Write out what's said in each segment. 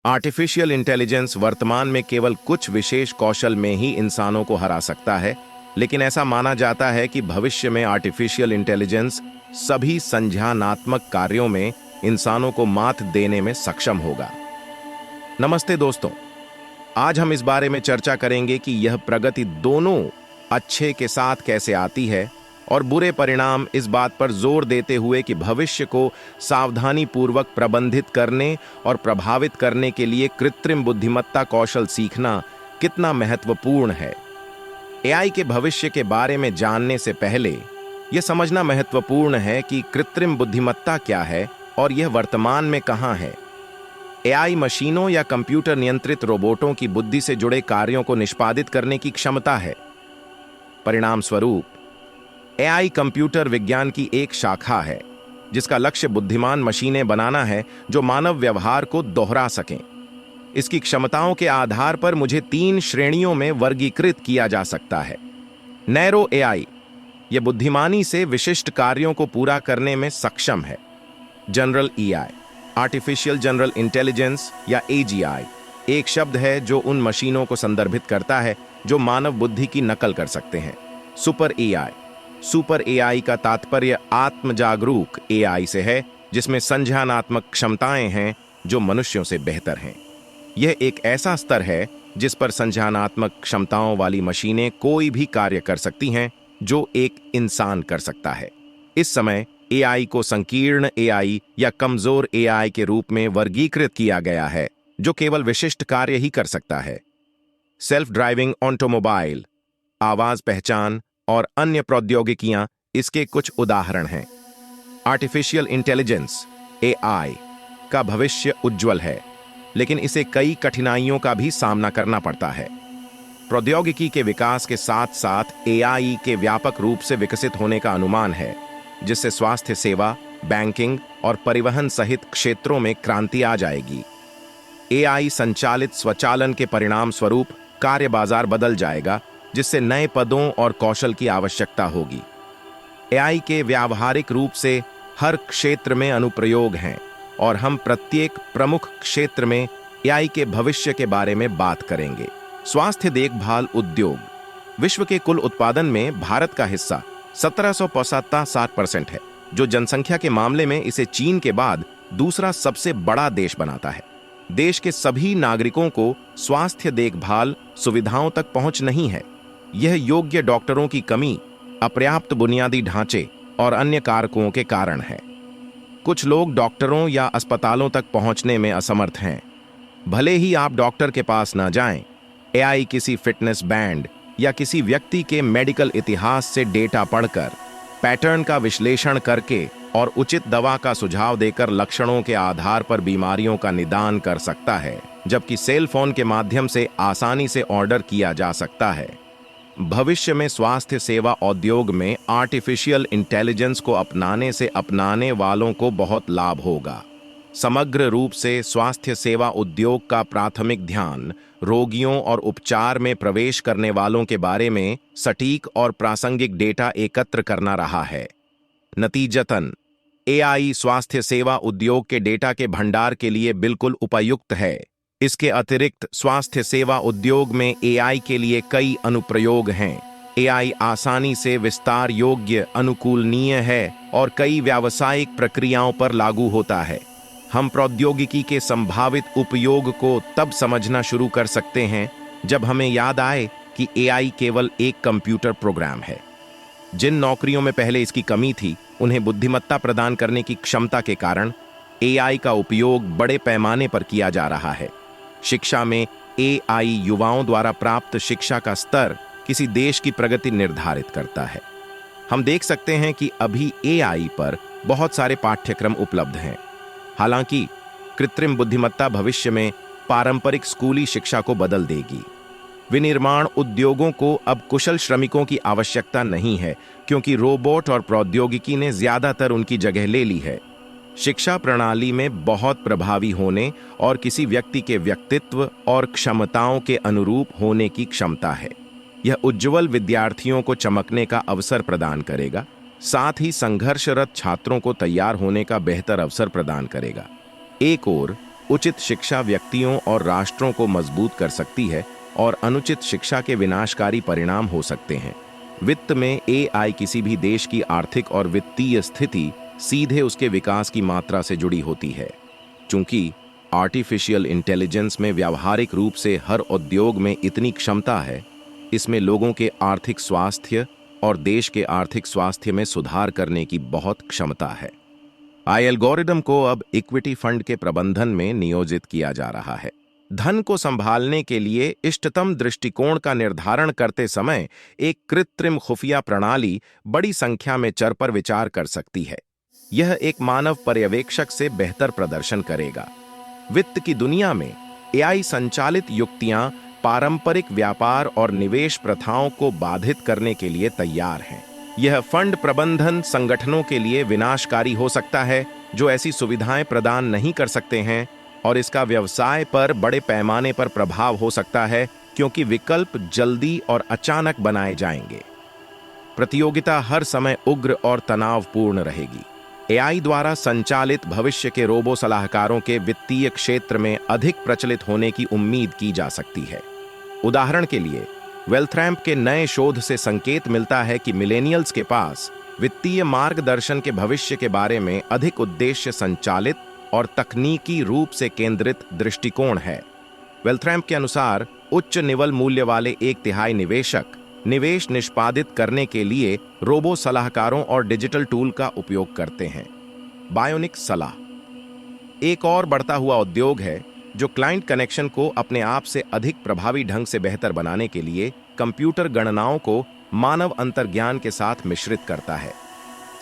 Artificial intelligence वर्तमान में केवल कुछ विशेष कौशल में ही इंसानों को हरा सकता है, लेकिन ऐसा माना जाता है कि भविष्य में आर्टिफिशियल इंटेलिजेंस सभी संज्ञानात्मक कार्यों में इंसानों को मात देने में सक्षम होगा। नमस्ते दोस्तों, आज हम इस बारे में चर्चा करेंगे कि यह प्रगति दोनों अच्छे के साथ कैसे आती है और बुरे परिणाम, इस बात पर जोर देते हुए कि भविष्य को सावधानीपूर्वक प्रबंधित करने और प्रभावित करने के लिए कृत्रिम बुद्धिमत्ता कौशल सीखना कितना महत्वपूर्ण है। एआई के भविष्य के बारे में जानने से पहले यह समझना महत्वपूर्ण है कि कृत्रिम बुद्धिमत्ता क्या है और यह वर्तमान में कहां है। एआई मशीनों या कंप्यूटर नियंत्रित रोबोटों की बुद्धि से जुड़े कार्यों को निष्पादित करने की क्षमता है। परिणाम स्वरूप एआई कंप्यूटर विज्ञान की एक शाखा है जिसका लक्ष्य बुद्धिमान मशीनें बनाना है जो मानव व्यवहार को दोहरा सकें। इसकी क्षमताओं के आधार पर मुझे 3 श्रेणियों में वर्गीकृत किया जा सकता है। नैरो एआई, यह बुद्धिमानी से विशिष्ट कार्यों को पूरा करने में सक्षम है। General EI, artificial general intelligence या एजीआई, एक शब्द है जो उन मशीनों को संदर्भित करता है जो मानव बुद्धि की नकल कर सकते हैं। सुपर एआई, सुपर एआई का तात्पर्य आत्म जागरूक एआई से है जिसमें संज्ञानात्मक क्षमताएं हैं जो मनुष्यों से बेहतर हैं। यह एक ऐसा स्तर है जिस पर संज्ञानात्मक क्षमताओं वाली मशीनें कोई भी कार्य कर सकती हैं जो एक इंसान कर सकता है। इस समय एआई को संकीर्ण एआई या कमजोर एआई के रूप में वर्गीकृत किया गया है जो केवल विशिष्ट कार्य ही कर सकता है। सेल्फ ड्राइविंग ऑटोमोबाइल, आवाज पहचान और अन्य प्रौद्योगिकियां इसके कुछ उदाहरण हैं। आर्टिफिशियल इंटेलिजेंस एआई का भविष्य उज्जवल है, लेकिन इसे कई कठिनाइयों का भी सामना करना पड़ता है। प्रौद्योगिकी के विकास के साथ साथ एआई के व्यापक रूप से विकसित होने का अनुमान है, जिससे स्वास्थ्य सेवा, बैंकिंग और परिवहन सहित क्षेत्रों में क्रांति आ जाएगी। एआई संचालित स्वचालन के परिणाम स्वरूप कार्य बाजार बदल जाएगा, जिससे नए पदों और कौशल की आवश्यकता होगी। एआई के व्यावहारिक रूप से हर क्षेत्र में अनुप्रयोग हैं और हम प्रत्येक प्रमुख क्षेत्र में एआई के भविष्य के बारे में बात करेंगे। स्वास्थ्य देखभाल उद्योग, विश्व के कुल उत्पादन में भारत का हिस्सा 1767% है, जो जनसंख्या के मामले में इसे चीन के बाद दूसरा सबसे बड़ा देश बनाता है। देश के सभी नागरिकों को स्वास्थ्य देखभाल सुविधाओं तक पहुंच नहीं है। यह योग्य डॉक्टरों की कमी, अपर्याप्त बुनियादी ढांचे और अन्य कारकों के कारण है। कुछ लोग डॉक्टरों या अस्पतालों तक पहुंचने में असमर्थ हैं। भले ही आप डॉक्टर के पास न जाएं, एआई किसी फिटनेस बैंड या किसी व्यक्ति के मेडिकल इतिहास से डेटा पढ़कर, पैटर्न का विश्लेषण करके और उचित दवा का सुझाव देकर लक्षणों के आधार पर बीमारियों का निदान कर सकता है, जबकि सेल फोन के माध्यम से आसानी से ऑर्डर किया जा सकता है। भविष्य में स्वास्थ्य सेवा उद्योग में आर्टिफिशियल इंटेलिजेंस को अपनाने से अपनाने वालों को बहुत लाभ होगा। समग्र रूप से स्वास्थ्य सेवा उद्योग का प्राथमिक ध्यान रोगियों और उपचार में प्रवेश करने वालों के बारे में सटीक और प्रासंगिक डेटा एकत्र करना रहा है। नतीजतन एआई स्वास्थ्य सेवा उद्योग के डेटा के भंडार के लिए बिल्कुल उपयुक्त है। इसके अतिरिक्त स्वास्थ्य सेवा उद्योग में एआई के लिए कई अनुप्रयोग हैं। एआई आसानी से विस्तार योग्य, अनुकूलनीय है और कई व्यावसायिक प्रक्रियाओं पर लागू होता है। हम प्रौद्योगिकी के संभावित उपयोग को तब समझना शुरू कर सकते हैं जब हमें याद आए कि एआई केवल एक कंप्यूटर प्रोग्राम है। जिन नौकरियों में पहले इसकी कमी थी, उन्हें बुद्धिमत्ता प्रदान करने की क्षमता के कारण एआई का उपयोग बड़े पैमाने पर किया जा रहा है। शिक्षा में एआई युवाओं द्वारा प्राप्त शिक्षा का स्तर किसी देश की प्रगति निर्धारित करता है। हम देख सकते हैं कि अभी एआई पर बहुत सारे पाठ्यक्रम उपलब्ध हैं। हालांकि कृत्रिम बुद्धिमत्ता भविष्य में पारंपरिक स्कूली शिक्षा को बदल देगी। विनिर्माण उद्योगों को अब कुशल श्रमिकों की आवश्यकता नहीं है, क्योंकि रोबोट और प्रौद्योगिकी ने ज्यादातर उनकी जगह ले ली है। शिक्षा प्रणाली में बहुत प्रभावी होने और किसी व्यक्ति के व्यक्तित्व और क्षमताओं के अनुरूप होने की क्षमता है। यह उज्जवल विद्यार्थियों को चमकने का अवसर प्रदान करेगा, साथ ही संघर्षरत छात्रों को तैयार होने का बेहतर अवसर प्रदान करेगा। एक ओर उचित शिक्षा व्यक्तियों और राष्ट्रों को मजबूत कर सकती है और अनुचित शिक्षा के विनाशकारी परिणाम हो सकते हैं। वित्त में एआई किसी भी देश की आर्थिक और वित्तीय स्थिति सीधे उसके विकास की मात्रा से जुड़ी होती है। चूंकि आर्टिफिशियल इंटेलिजेंस में व्यावहारिक रूप से हर उद्योग में इतनी क्षमता है, इसमें लोगों के आर्थिक स्वास्थ्य और देश के आर्थिक स्वास्थ्य में सुधार करने की बहुत क्षमता है। आई एल्गोरिदम को अब इक्विटी फंड के प्रबंधन में नियोजित किया जा रहा है। धन को संभालने के लिए इष्टतम दृष्टिकोण का निर्धारण करते समय एक कृत्रिम खुफिया प्रणाली बड़ी संख्या में चर पर विचार कर सकती है। यह एक मानव पर्यवेक्षक से बेहतर प्रदर्शन करेगा। वित्त की दुनिया में एआई संचालित युक्तियां पारंपरिक व्यापार और निवेश प्रथाओं को बाधित करने के लिए तैयार हैं। यह फंड प्रबंधन संगठनों के लिए विनाशकारी हो सकता है जो ऐसी सुविधाएं प्रदान नहीं कर सकते हैं, और इसका व्यवसाय पर बड़े पैमाने पर प्रभाव हो सकता है क्योंकि विकल्प जल्दी और अचानक बनाए जाएंगे। प्रतियोगिता हर समय उग्र और तनावपूर्ण रहेगी। एआई द्वारा संचालित भविष्य के रोबो सलाहकारों के वित्तीय क्षेत्र में अधिक प्रचलित होने की उम्मीद की जा सकती है। उदाहरण के लिए, वेल्थरैम्प के नए शोध से संकेत मिलता है कि मिलेनियल्स के पास वित्तीय मार्गदर्शन के भविष्य के बारे में अधिक उद्देश्य संचालित और तकनीकी रूप से केंद्रित दृष्टिकोण है। वेल्थरैम्प के अनुसार उच्च निवल मूल्य वाले 1/3 निवेशक निवेश निष्पादित करने के लिए रोबो सलाहकारों और डिजिटल टूल का उपयोग करते हैं। बायोनिक सलाह एक और बढ़ता हुआ उद्योग है जो क्लाइंट कनेक्शन को अपने आप से अधिक प्रभावी ढंग से बेहतर बनाने के लिए कंप्यूटर गणनाओं को मानव अंतर्ज्ञान के साथ मिश्रित करता है।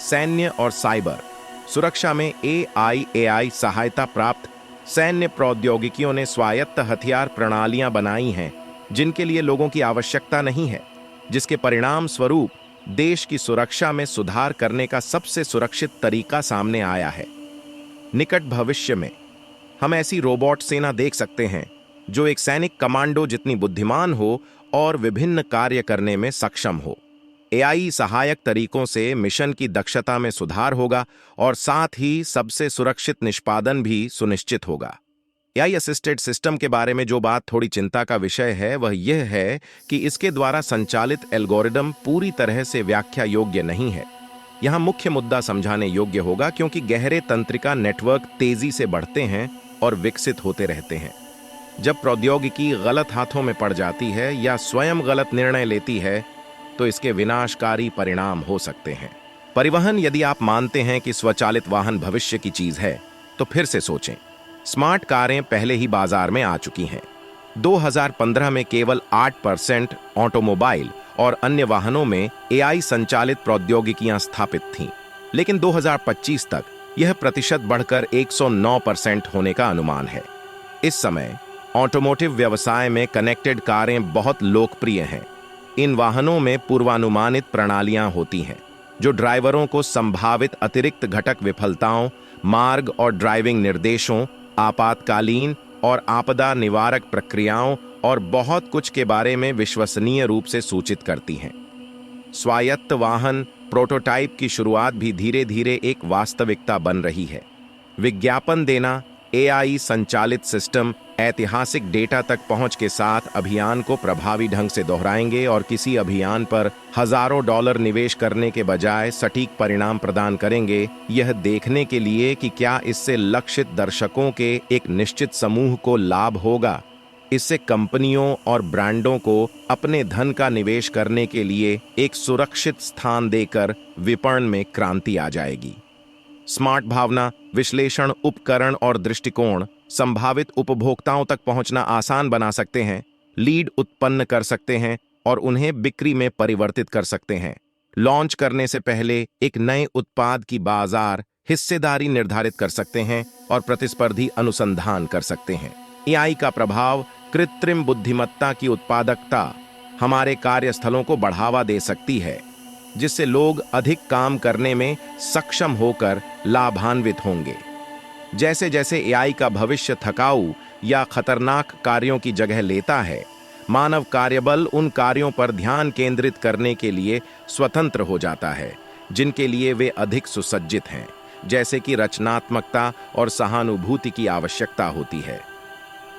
सैन्य और साइबर सुरक्षा में एआई सहायता प्राप्त सैन्य प्रौद्योगिकियों ने स्वायत्त हथियार प्रणालियां बनाई हैं जिनके लिए लोगों की आवश्यकता नहीं है, जिसके परिणाम स्वरूप देश की सुरक्षा में सुधार करने का सबसे सुरक्षित तरीका सामने आया है। निकट भविष्य में हम ऐसी रोबोट सेना देख सकते हैं जो एक सैनिक कमांडो जितनी बुद्धिमान हो और विभिन्न कार्य करने में सक्षम हो। एआई सहायक तरीकों से मिशन की दक्षता में सुधार होगा और साथ ही सबसे सुरक्षित निष्पादन भी सुनिश्चित होगा। एआई असिस्टेड सिस्टम के बारे में जो बात थोड़ी चिंता का विषय है वह यह है कि इसके द्वारा संचालित एल्गोरिदम पूरी तरह से व्याख्या योग्य नहीं है। यहां मुख्य मुद्दा समझाने योग्य होगा क्योंकि गहरे तंत्रिका नेटवर्क तेजी से बढ़ते हैं और विकसित होते रहते हैं। जब प्रौद्योगिकी गलत हाथों में पड़ जाती है या स्वयं गलत निर्णय लेती है तो इसके विनाशकारी परिणाम हो सकते हैं। परिवहन यदि आप मानते हैं कि स्वचालित वाहन भविष्य की चीज है तो फिर से सोचें। स्मार्ट कारें पहले ही बाजार में आ चुकी हैं। 2015 में केवल 8% ऑटोमोबाइल और अन्य वाहनों में एआई संचालित प्रौद्योगिकियां स्थापित थीं, लेकिन 2025 तक यह प्रतिशत बढ़कर 109% होने का अनुमान है। इस समय ऑटोमोटिव व्यवसाय में कनेक्टेड कारें बहुत लोकप्रिय हैं। इन वाहनों में पूर्वानुमानित प्रणालियां होती हैं जो ड्राइवरों को संभावित अतिरिक्त घटक विफलताओं, मार्ग और ड्राइविंग निर्देशों, आपातकालीन और आपदा निवारक प्रक्रियाओं और बहुत कुछ के बारे में विश्वसनीय रूप से सूचित करती हैं। स्वायत्त वाहन प्रोटोटाइप की शुरुआत भी धीरे धीरे एक वास्तविकता बन रही है। विज्ञापन देना एआई संचालित सिस्टम ऐतिहासिक डेटा तक पहुंच के साथ अभियान को प्रभावी ढंग से दोहराएंगे और किसी अभियान पर हजारों डॉलर निवेश करने के बजाय सटीक परिणाम प्रदान करेंगे, यह देखने के लिए कि क्या इससे लक्षित दर्शकों के एक निश्चित समूह को लाभ होगा। इससे कंपनियों और ब्रांडों को अपने धन का निवेश करने के लिए एक सुरक्षित स्थान देकर विपणन में क्रांति आ जाएगी। स्मार्ट भावना विश्लेषण उपकरण और दृष्टिकोण संभावित उपभोक्ताओं तक पहुंचना आसान बना सकते हैं, लीड उत्पन्न कर सकते हैं और उन्हें बिक्री में परिवर्तित कर सकते हैं। लॉन्च करने से पहले एक नए उत्पाद की बाजार हिस्सेदारी निर्धारित कर सकते हैं और प्रतिस्पर्धी अनुसंधान कर सकते हैं। एआई का प्रभाव कृत्रिम बुद्धिमत्ता की उत्पादकता हमारे कार्यस्थलों को बढ़ावा दे सकती है, जिससे लोग अधिक काम करने में सक्षम होकर लाभान्वित होंगे। जैसे जैसे एआई का भविष्य थकाऊ या खतरनाक कार्यों की जगह लेता है, मानव कार्यबल उन कार्यों पर ध्यान केंद्रित करने के लिए स्वतंत्र हो जाता है जिनके लिए वे अधिक सुसज्जित हैं। जैसे कि रचनात्मकता और सहानुभूति की आवश्यकता होती है।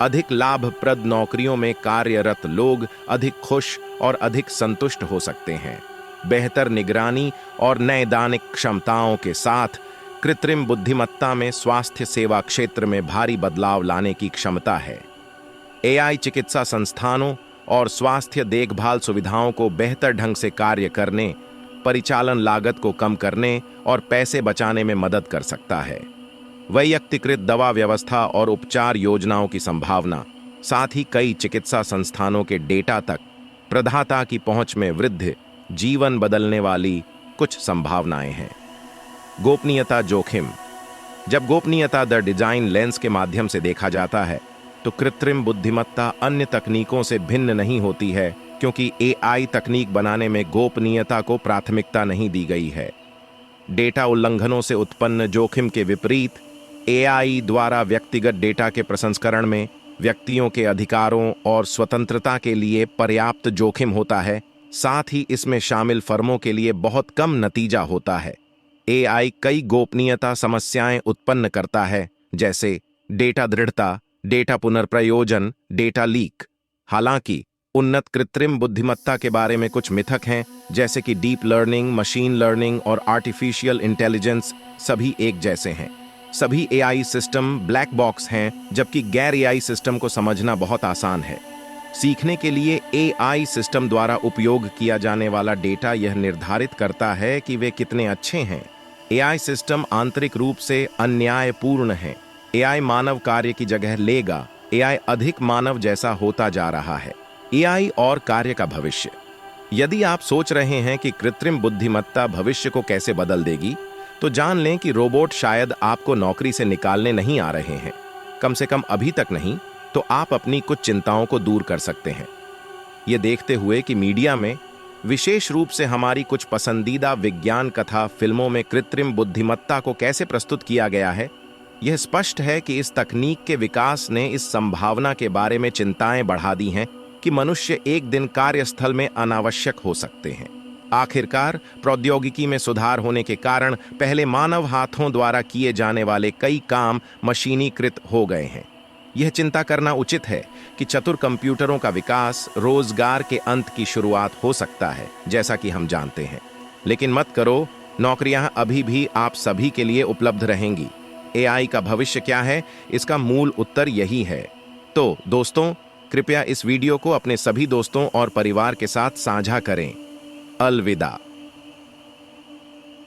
अधिक लाभप्रद नौकरियों में कार्यरत लोग अधिक खुश और अधिक संतुष्ट हो सकते हैं। बेहतर निगरानी और नैदानिक क्षमताओं के साथ कृत्रिम बुद्धिमत्ता में स्वास्थ्य सेवा क्षेत्र में भारी बदलाव लाने की क्षमता है। एआई चिकित्सा संस्थानों और स्वास्थ्य देखभाल सुविधाओं को बेहतर ढंग से कार्य करने, परिचालन लागत को कम करने और पैसे बचाने में मदद कर सकता है। वैयक्तिकृत दवा व्यवस्था और उपचार योजनाओं की संभावना, साथ ही कई चिकित्सा संस्थानों के डेटा तक प्रदाता की पहुंच में वृद्धि जीवन बदलने वाली कुछ संभावनाएं हैं। गोपनीयता जोखिम। जब गोपनीयता द डिजाइन लेंस के माध्यम से देखा जाता है तो कृत्रिम बुद्धिमत्ता अन्य तकनीकों से भिन्न नहीं होती है, क्योंकि एआई तकनीक बनाने में गोपनीयता को प्राथमिकता नहीं दी गई है। डेटा उल्लंघनों से उत्पन्न जोखिम के विपरीत एआई द्वारा व्यक्तिगत डेटा के प्रसंस्करण में व्यक्तियों के अधिकारों और स्वतंत्रता के लिए पर्याप्त जोखिम होता है। साथ ही इसमें शामिल फर्मों के लिए बहुत कम नतीजा होता है। एआई कई गोपनीयता समस्याएं उत्पन्न करता है, जैसे डेटा दृढ़ता, डेटा पुनर्प्रयोजन, डेटा लीक। हालांकि उन्नत कृत्रिम बुद्धिमत्ता के बारे में कुछ मिथक हैं, जैसे कि डीप लर्निंग, मशीन लर्निंग और आर्टिफिशियल इंटेलिजेंस सभी एक जैसे हैं। सभी एआई सिस्टम ब्लैक बॉक्स हैं, जबकि गैर एआई सिस्टम को समझना बहुत आसान है। सीखने के लिए एआई सिस्टम द्वारा उपयोग किया जाने वाला डेटा यह निर्धारित करता है कि वे कितने अच्छे हैं। एआई सिस्टम आंतरिक रूप से अन्यायपूर्ण हैं। एआई मानव कार्य की जगह लेगा। एआई अधिक मानव जैसा होता जा रहा है। एआई और कार्य का भविष्य। यदि आप सोच रहे हैं कि कृत्रिम बुद्धिमत्ता भविष्य को कैसे बदल देगी, तो जान लें कि रोबोट शायद आपको नौकरी से निकालने नहीं आ रहे हैं। कम से कम अभी तक नहीं, तो आप अपनी कुछ चिंताओं को दूर कर सकते हैं। ये देखते हुए कि मीडिया में, विशेष रूप से हमारी कुछ पसंदीदा विज्ञान कथा फिल्मों में कृत्रिम बुद्धिमत्ता को कैसे प्रस्तुत किया गया है, यह स्पष्ट है कि इस तकनीक के विकास ने इस संभावना के बारे में चिंताएं बढ़ा दी हैं कि मनुष्य एक दिन कार्यस्थल में अनावश्यक हो सकते हैं। आखिरकार प्रौद्योगिकी में सुधार होने के कारण पहले मानव हाथों द्वारा किए जाने वाले कई काम मशीनीकृत हो गए हैं। यह चिंता करना उचित है कि चतुर कंप्यूटरों का विकास रोजगार के अंत की शुरुआत हो सकता है, जैसा कि हम जानते हैं। लेकिन मत करो, नौकरियां अभी भी आप सभी के लिए उपलब्ध रहेंगी। एआई का भविष्य क्या है, इसका मूल उत्तर यही है। तो दोस्तों, कृपया इस वीडियो को अपने सभी दोस्तों और परिवार के साथ साझा करें। अलविदा।